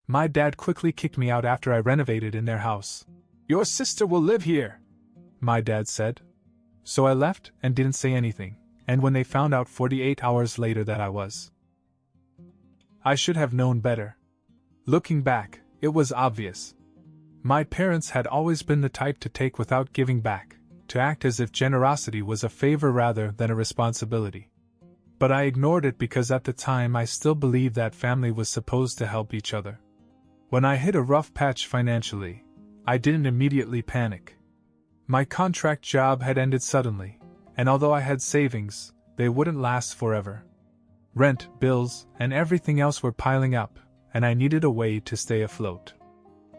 My dad quickly kicked me out after I renovated in their house. "Your sister will live here," my dad said. So I left and didn't say anything, and when they found out 48 hours later that I should have known better. Looking back, it was obvious. My parents had always been the type to take without giving back, to act as if generosity was a favor rather than a responsibility. But I ignored it because at the time I still believed that family was supposed to help each other. When I hit a rough patch financially, I didn't immediately panic. My contract job had ended suddenly, and although I had savings, they wouldn't last forever. Rent, bills, and everything else were piling up, and I needed a way to stay afloat.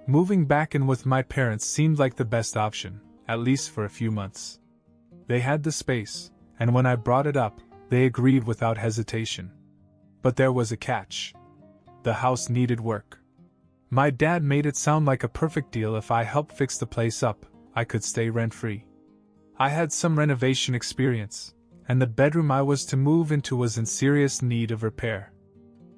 Moving back in with my parents seemed like the best option, at least for a few months. They had the space, and when I brought it up, they agreed without hesitation. But there was a catch. The house needed work. My dad made it sound like a perfect deal. If I helped fix the place up, I could stay rent-free. I had some renovation experience, and the bedroom I was to move into was in serious need of repair.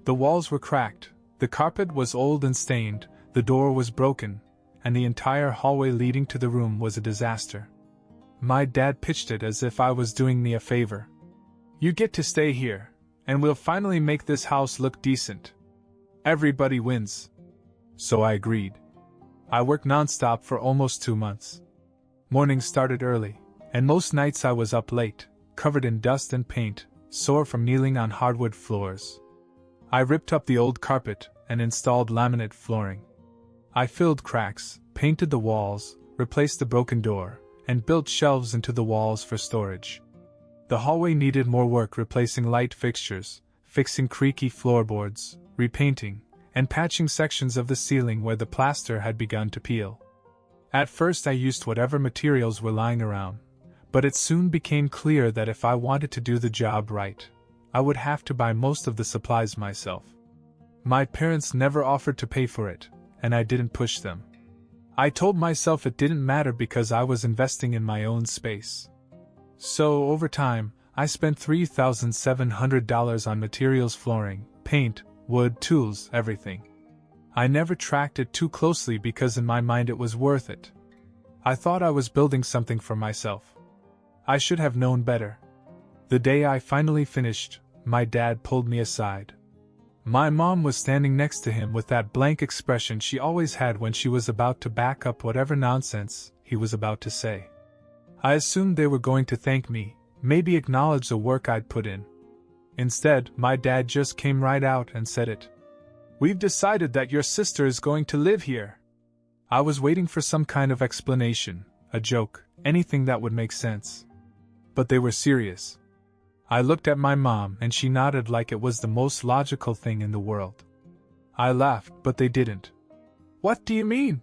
The walls were cracked, the carpet was old and stained, the door was broken, and the entire hallway leading to the room was a disaster. My dad pitched it as if I was doing me a favor. "You get to stay here, and we'll finally make this house look decent. Everybody wins." So I agreed. I worked non-stop for almost 2 months. Mornings started early, and most nights I was up late, covered in dust and paint, sore from kneeling on hardwood floors. I ripped up the old carpet and installed laminate flooring. I filled cracks, painted the walls, replaced the broken door, and built shelves into the walls for storage. The hallway needed more work, replacing light fixtures, fixing creaky floorboards, repainting, and patching sections of the ceiling where the plaster had begun to peel. At first I used whatever materials were lying around, but it soon became clear that if I wanted to do the job right, I would have to buy most of the supplies myself. My parents never offered to pay for it, and I didn't push them. I told myself it didn't matter because I was investing in my own space. So, over time, I spent $3,700 on materials, flooring, paint, wood, tools, everything. I never tracked it too closely because in my mind it was worth it. I thought I was building something for myself. I should have known better. The day I finally finished, my dad pulled me aside. My mom was standing next to him with that blank expression she always had when she was about to back up whatever nonsense he was about to say. I assumed they were going to thank me, maybe acknowledge the work I'd put in. Instead, my dad just came right out and said it. "We've decided that your sister is going to live here." I was waiting for some kind of explanation, a joke, anything that would make sense. But they were serious. I looked at my mom and she nodded like it was the most logical thing in the world. I laughed, but they didn't. "What do you mean?"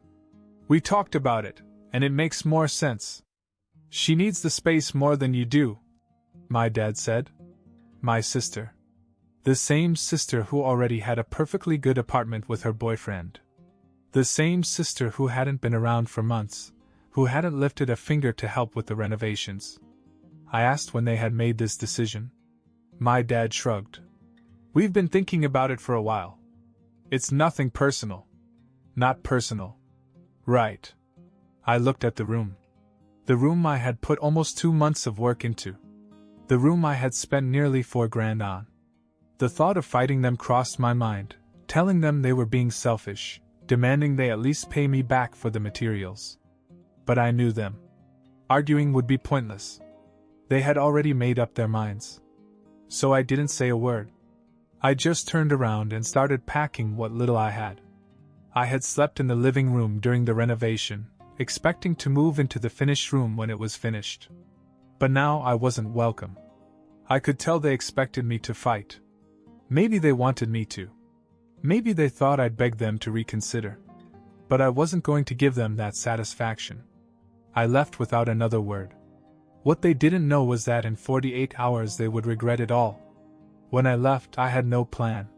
"We talked about it, and it makes more sense. She needs the space more than you do," my dad said. My sister. The same sister who already had a perfectly good apartment with her boyfriend. The same sister who hadn't been around for months, who hadn't lifted a finger to help with the renovations. I asked when they had made this decision. My dad shrugged. "We've been thinking about it for a while. It's nothing personal." "Not personal." "Right." I looked at the room. The room I had put almost 2 months of work into. The room I had spent nearly $4,000 on. The thought of fighting them crossed my mind, telling them they were being selfish, demanding they at least pay me back for the materials. But I knew them. Arguing would be pointless. They had already made up their minds. So I didn't say a word. I just turned around and started packing what little I had. I had slept in the living room during the renovation, expecting to move into the finished room when it was finished. But now I wasn't welcome. I could tell they expected me to fight. Maybe they wanted me to. Maybe they thought I'd beg them to reconsider. But I wasn't going to give them that satisfaction. I left without another word. What they didn't know was that in 48 hours they would regret it all. When I left, I had no plan.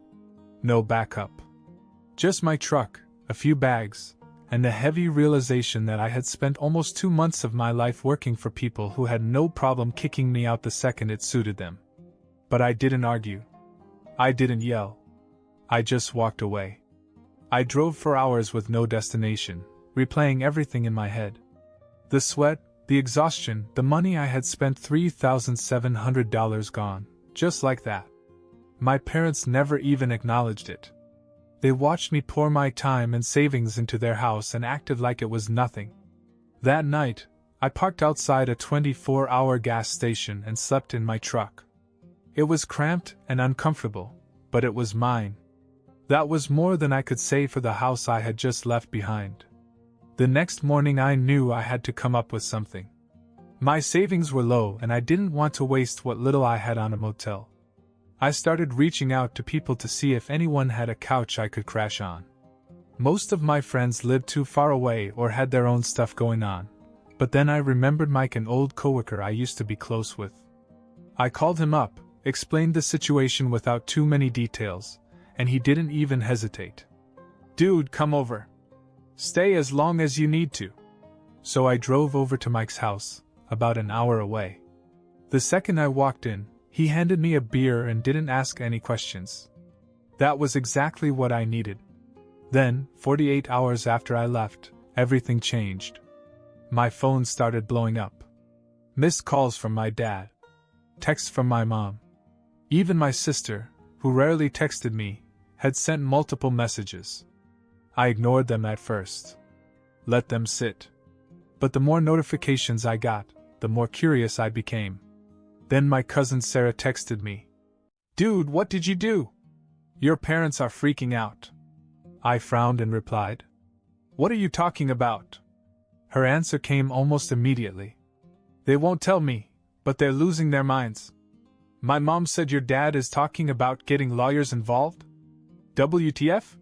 No backup. Just my truck, a few bags, and the heavy realization that I had spent almost 2 months of my life working for people who had no problem kicking me out the second it suited them. But I didn't argue. I didn't yell. I just walked away. I drove for hours with no destination, replaying everything in my head. The sweat, the exhaustion, the money I had spent, $3,700 gone, just like that. My parents never even acknowledged it. They watched me pour my time and savings into their house and acted like it was nothing. That night, I parked outside a 24-hour gas station and slept in my truck. It was cramped and uncomfortable, but it was mine. That was more than I could say for the house I had just left behind. The next morning I knew I had to come up with something. My savings were low and I didn't want to waste what little I had on a motel. I started reaching out to people to see if anyone had a couch I could crash on. Most of my friends lived too far away or had their own stuff going on, but then I remembered Mike, an old coworker I used to be close with. I called him up, explained the situation without too many details, and he didn't even hesitate. "Dude, come over. Stay as long as you need to." So I drove over to Mike's house, about an hour away. The second I walked in, he handed me a beer and didn't ask any questions. That was exactly what I needed. Then, 48 hours after I left, everything changed. My phone started blowing up. Missed calls from my dad. Texts from my mom. Even my sister, who rarely texted me, had sent multiple messages. I ignored them at first. Let them sit. But the more notifications I got, the more curious I became. Then my cousin Sarah texted me. "Dude, what did you do? Your parents are freaking out." I frowned and replied, "What are you talking about?" Her answer came almost immediately. "They won't tell me, but they're losing their minds. My mom said your dad is talking about getting lawyers involved? WTF?"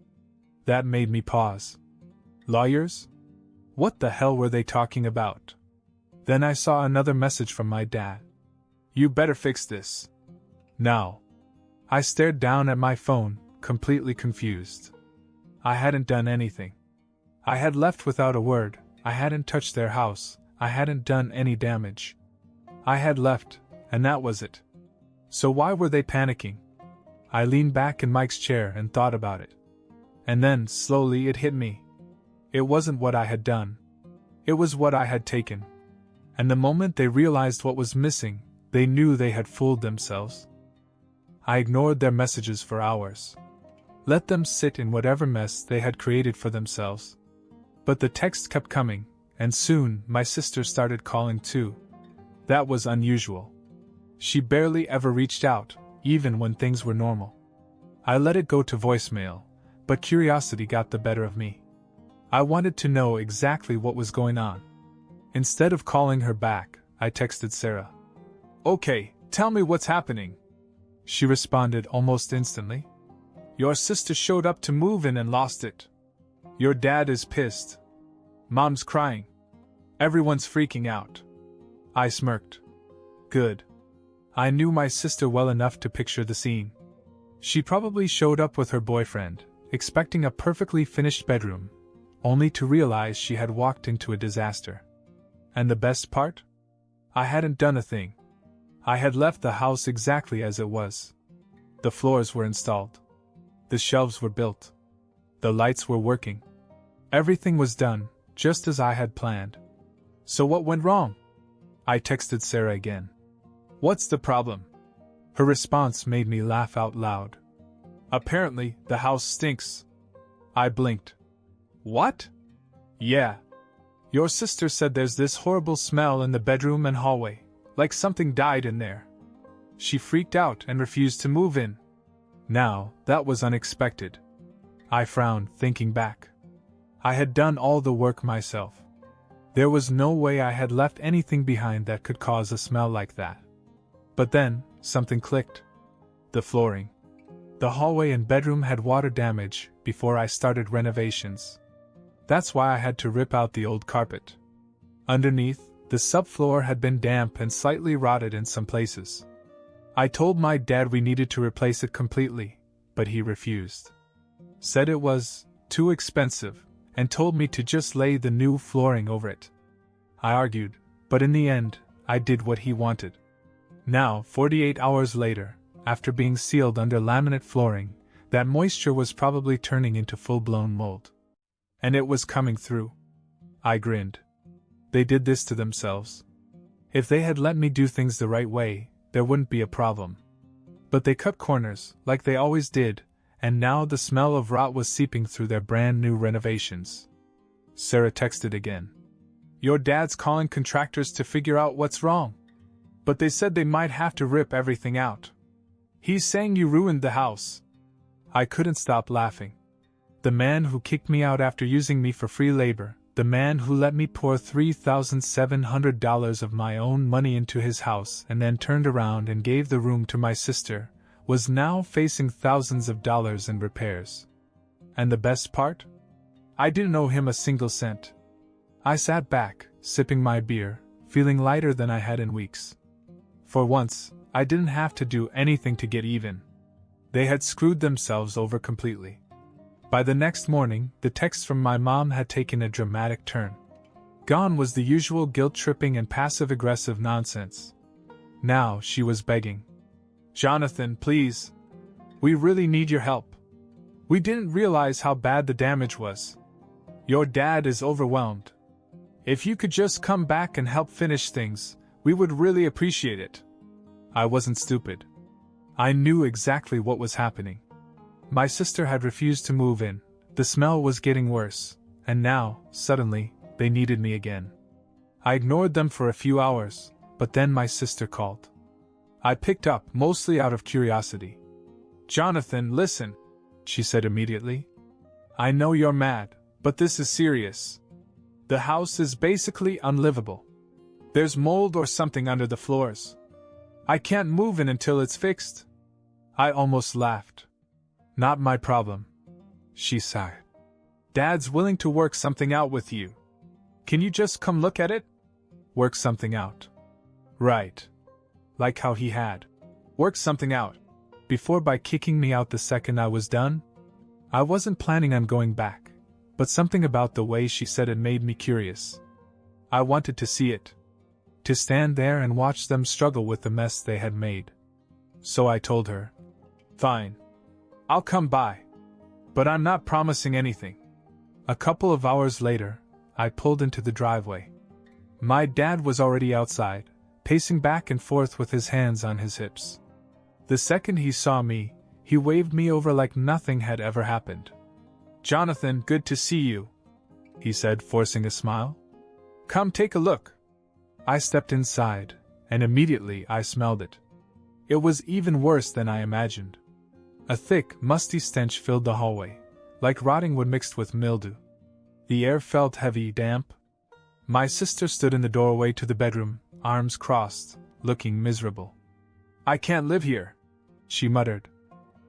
That made me pause. Lawyers? What the hell were they talking about? Then I saw another message from my dad. "You better fix this. Now." I stared down at my phone, completely confused. I hadn't done anything. I had left without a word, I hadn't touched their house, I hadn't done any damage. I had left, and that was it. So why were they panicking? I leaned back in Mike's chair and thought about it. And then, slowly, it hit me. It wasn't what I had done. It was what I had taken. And the moment they realized what was missing, they knew they had fooled themselves. I ignored their messages for hours. Let them sit in whatever mess they had created for themselves. But the texts kept coming, and soon my sister started calling too. That was unusual. She barely ever reached out, even when things were normal. I let it go to voicemail, but curiosity got the better of me. I wanted to know exactly what was going on. Instead of calling her back, I texted Sarah. "Okay, tell me what's happening." She responded almost instantly. "Your sister showed up to move in and lost it. Your dad is pissed. Mom's crying. Everyone's freaking out." I smirked. Good. I knew my sister well enough to picture the scene. She probably showed up with her boyfriend, expecting a perfectly finished bedroom, only to realize she had walked into a disaster. And the best part? I hadn't done a thing. I had left the house exactly as it was. The floors were installed. The shelves were built. The lights were working. Everything was done, just as I had planned. So what went wrong? I texted Sarah again. "What's the problem?" Her response made me laugh out loud. "Apparently, the house stinks." I blinked. "What?" "Yeah. Your sister said there's this horrible smell in the bedroom and hallway, like something died in there. She freaked out and refused to move in." Now, that was unexpected. I frowned, thinking back. I had done all the work myself. There was no way I had left anything behind that could cause a smell like that. But then, something clicked. The flooring. The hallway and bedroom had water damage before I started renovations. That's why I had to rip out the old carpet. Underneath, the subfloor had been damp and slightly rotted in some places. I told my dad we needed to replace it completely, but he refused. Said it was too expensive, and told me to just lay the new flooring over it. I argued, but in the end, I did what he wanted. Now, 48 hours later, after being sealed under laminate flooring, That moisture was probably turning into full-blown mold. And it was coming through. I grinned. They did this to themselves. If they had let me do things the right way, there wouldn't be a problem. But they cut corners, like they always did, and now the smell of rot was seeping through their brand new renovations. Sarah texted again. Your dad's calling contractors to figure out what's wrong. But they said they might have to rip everything out. He's saying you ruined the house. I couldn't stop laughing. The man who kicked me out after using me for free labor, the man who let me pour $3,700 of my own money into his house and then turned around and gave the room to my sister, was now facing thousands of dollars in repairs. And the best part? I didn't owe him a single cent. I sat back, sipping my beer, feeling lighter than I had in weeks. For once, I didn't have to do anything to get even. They had screwed themselves over completely. By the next morning, the texts from my mom had taken a dramatic turn. Gone was the usual guilt-tripping and passive-aggressive nonsense. Now she was begging. Jonathan, please. We really need your help. We didn't realize how bad the damage was. Your dad is overwhelmed. If you could just come back and help finish things, we would really appreciate it. I wasn't stupid. I knew exactly what was happening. My sister had refused to move in, the smell was getting worse, and now, suddenly, they needed me again. I ignored them for a few hours, but then my sister called. I picked up, mostly out of curiosity. Jonathan, listen, she said immediately. I know you're mad, but this is serious. The house is basically unlivable. There's mold or something under the floors. I can't move in until it's fixed. I almost laughed. Not my problem. She sighed. Dad's willing to work something out with you. Can you just come look at it? Work something out. Right. Like how he had. Worked something out. Before by kicking me out the second I was done? I wasn't planning on going back, but something about the way she said it made me curious. I wanted to see it. To stand there and watch them struggle with the mess they had made. So I told her, fine. I'll come by. But I'm not promising anything. A couple of hours later, I pulled into the driveway. My dad was already outside, pacing back and forth with his hands on his hips. The second he saw me, he waved me over like nothing had ever happened. Jonathan, good to see you, he said, forcing a smile. Come take a look. I stepped inside, and immediately I smelled it. It was even worse than I imagined. A thick, musty stench filled the hallway, like rotting wood mixed with mildew. The air felt heavy, damp. My sister stood in the doorway to the bedroom, arms crossed, looking miserable. I can't live here, she muttered.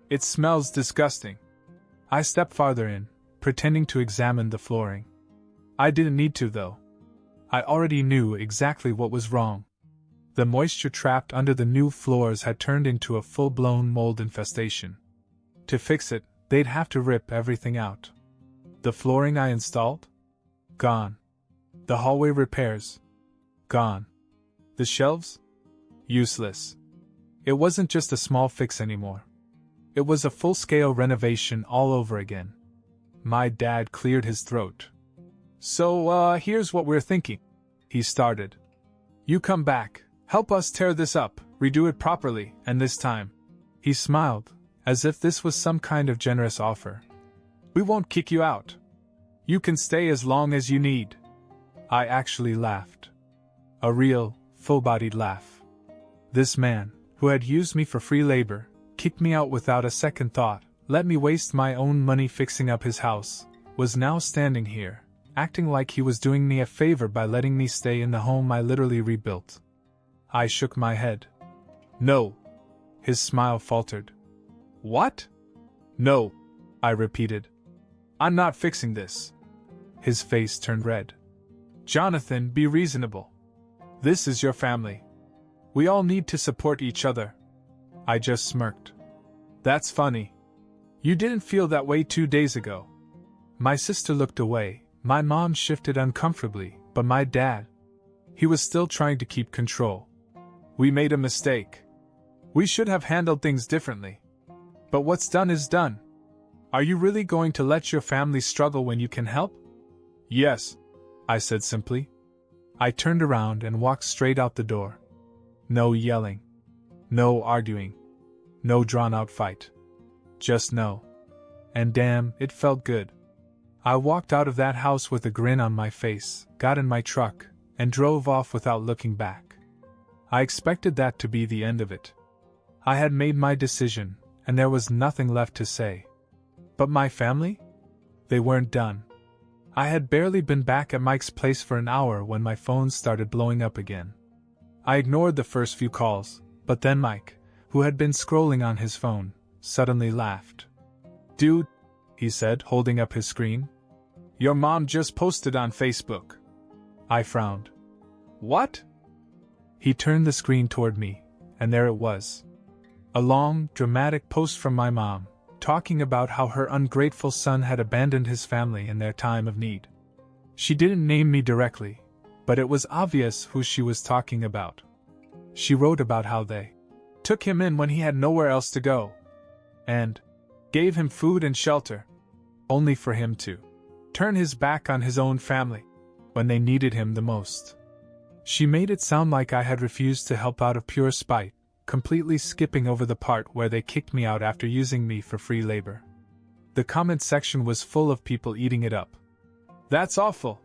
It smells disgusting. I stepped farther in, pretending to examine the flooring. I didn't need to, though. I already knew exactly what was wrong. The moisture trapped under the new floors had turned into a full-blown mold infestation. To fix it, they'd have to rip everything out. The flooring I installed? Gone. The hallway repairs? Gone. The shelves? Useless. It wasn't just a small fix anymore. It was a full-scale renovation all over again. My dad cleared his throat. So, here's what we're thinking, he started. You come back, help us tear this up, redo it properly, and this time. He smiled, as if this was some kind of generous offer. We won't kick you out. You can stay as long as you need. I actually laughed. A real, full-bodied laugh. This man, who had used me for free labor, kicked me out without a second thought, let me waste my own money fixing up his house, was now standing here, acting like he was doing me a favor by letting me stay in the home I literally rebuilt. I shook my head. No. His smile faltered. What? No, I repeated. I'm not fixing this. His face turned red. Jonathan, be reasonable. This is your family. We all need to support each other. I just smirked. That's funny. You didn't feel that way 2 days ago. My sister looked away. My mom shifted uncomfortably, but my dad, he was still trying to keep control. We made a mistake. We should have handled things differently. But what's done is done, Are you really going to let your family struggle when you can help? Yes, I said simply. I turned around and walked straight out the door. No yelling. No arguing. No drawn-out fight. Just no. And damn, it felt good. I walked out of that house with a grin on my face, got in my truck, and drove off without looking back. I expected that to be the end of it. I had made my decision, and there was nothing left to say. But my family? They weren't done. I had barely been back at Mike's place for an hour when my phone started blowing up again. I ignored the first few calls, but then Mike, who had been scrolling on his phone, suddenly laughed. "Dude," he said, holding up his screen. "Your mom just posted on Facebook." I frowned. "What?" He turned the screen toward me, and there it was. A long, dramatic post from my mom, talking about how her ungrateful son had abandoned his family in their time of need. She didn't name me directly, but it was obvious who she was talking about. She wrote about how they took him in when he had nowhere else to go, and gave him food and shelter, only for him to turn his back on his own family when they needed him the most. She made it sound like I had refused to help out of pure spite, completely skipping over the part where they kicked me out after using me for free labor. The comment section was full of people eating it up. "That's awful.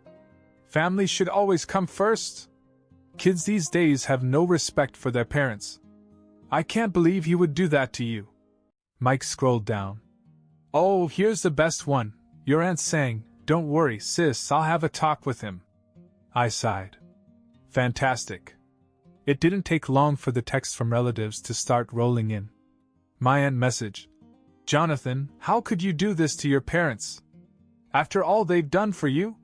Family should always come first. Kids these days have no respect for their parents. I can't believe he would do that to you." Mike scrolled down. "Oh, here's the best one. Your aunt's saying, 'Don't worry, sis, I'll have a talk with him.'" I sighed. Fantastic. It didn't take long for the texts from relatives to start rolling in. My aunt messaged, "Jonathan, how could you do this to your parents? After all they've done for you?"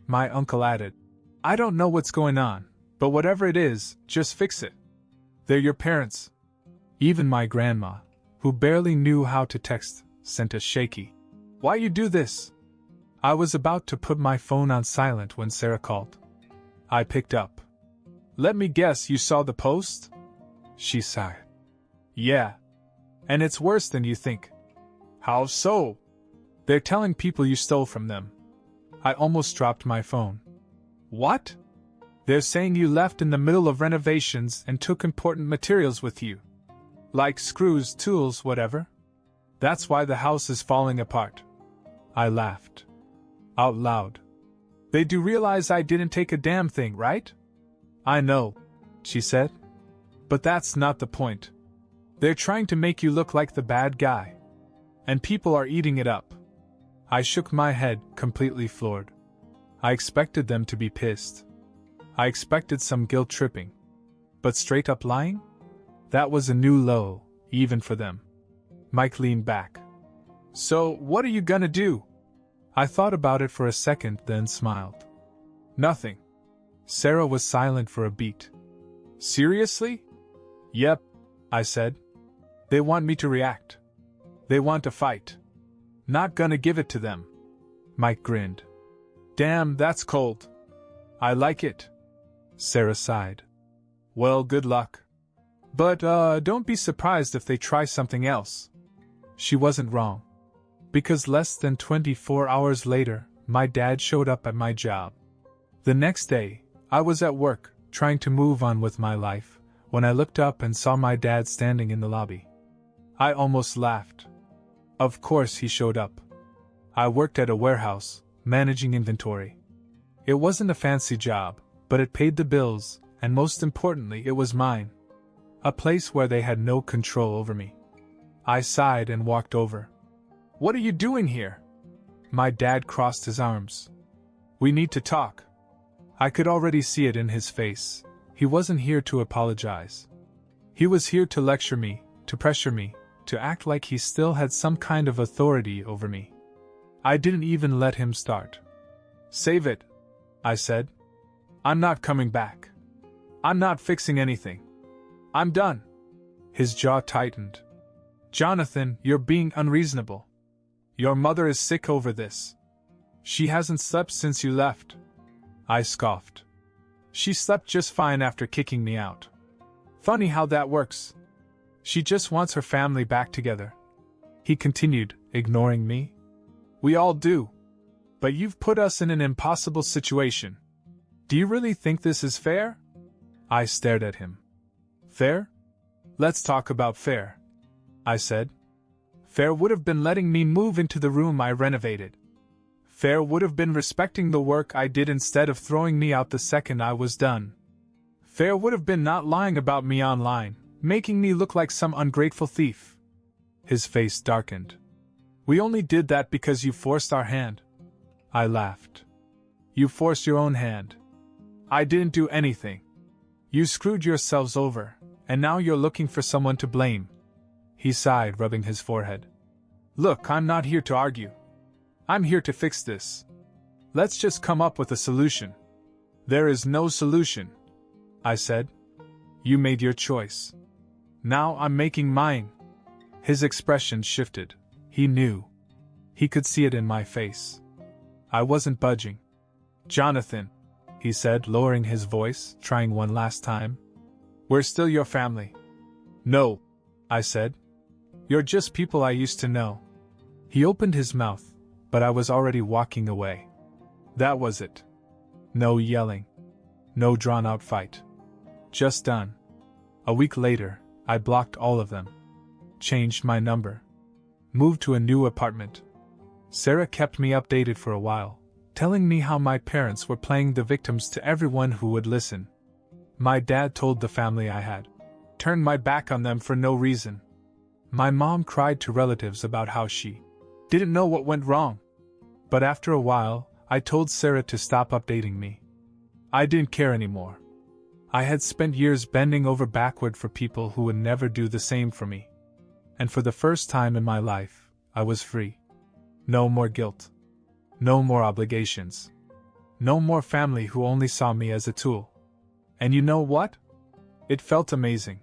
My uncle added, "I don't know what's going on, but whatever it is, just fix it. They're your parents." Even my grandma, who barely knew how to text, sent a shaky, "Why you do this?" I was about to put my phone on silent when Sarah called. I picked up. "Let me guess you saw the post?" She sighed. "Yeah. And it's worse than you think." "How so?" "They're telling people you stole from them." I almost dropped my phone. "What?" "They're saying you left in the middle of renovations and took important materials with you. Like screws, tools, whatever. That's why the house is falling apart." I laughed. Out loud. "They do realize I didn't take a damn thing, right?" "I know," she said. "But that's not the point. They're trying to make you look like the bad guy. And people are eating it up." I shook my head, completely floored. I expected them to be pissed. I expected some guilt-tripping. But straight-up lying? That was a new low, even for them. Mike leaned back. "So, what are you gonna do?" I thought about it for a second, then smiled. "Nothing." Sarah was silent for a beat. "Seriously?" "Yep," I said. "They want me to react. They want to fight. Not gonna give it to them." Mike grinned. "Damn, that's cold." "I like it." Sarah sighed. "Well, good luck. But, don't be surprised if they try something else." She wasn't wrong. Because less than 24 hours later, my dad showed up at my job. The next day, I was at work, trying to move on with my life, when I looked up and saw my dad standing in the lobby. I almost laughed. Of course he showed up. I worked at a warehouse, managing inventory. It wasn't a fancy job, but it paid the bills, and most importantly, it was mine. A place where they had no control over me. I sighed and walked over. "What are you doing here?" My dad crossed his arms. "We need to talk." I could already see it in his face. He wasn't here to apologize. He was here to lecture me, to pressure me, to act like he still had some kind of authority over me. I didn't even let him start. "Save it," I said. "I'm not coming back. I'm not fixing anything. I'm done." His jaw tightened. "Jonathan, you're being unreasonable. Your mother is sick over this. She hasn't slept since you left." I scoffed. "She slept just fine after kicking me out. Funny how that works. She just wants her family back together." He continued, Ignoring me? We all do. But you've put us in an impossible situation. Do you really think this is fair? I stared at him. Fair? Let's talk about fair, I said. Fair would have been letting me move into the room I renovated. Fair would have been respecting the work I did instead of throwing me out the second I was done. Fair would have been not lying about me online, making me look like some ungrateful thief. His face darkened. We only did that because you forced our hand. I laughed. You forced your own hand. I didn't do anything. You screwed yourselves over, and now you're looking for someone to blame. He sighed, rubbing his forehead. Look, I'm not here to argue. I'm here to fix this. Let's just come up with a solution. There is no solution, I said. You made your choice. Now I'm making mine. His expression shifted. He knew. He could see it in my face. I wasn't budging. Jonathan, he said, lowering his voice, trying one last time. We're still your family. No, I said. You're just people I used to know. He opened his mouth, but I was already walking away. That was it. No yelling. No drawn-out fight. Just done. A week later, I blocked all of them. Changed my number. Moved to a new apartment. Sarah kept me updated for a while, telling me how my parents were playing the victims to everyone who would listen. My dad told the family I had turned my back on them for no reason. My mom cried to relatives about how she didn't know what went wrong. But after a while, I told Sarah to stop updating me. I didn't care anymore. I had spent years bending over backward for people who would never do the same for me. And for the first time in my life, I was free. No more guilt. No more obligations. No more family who only saw me as a tool. And you know what? It felt amazing.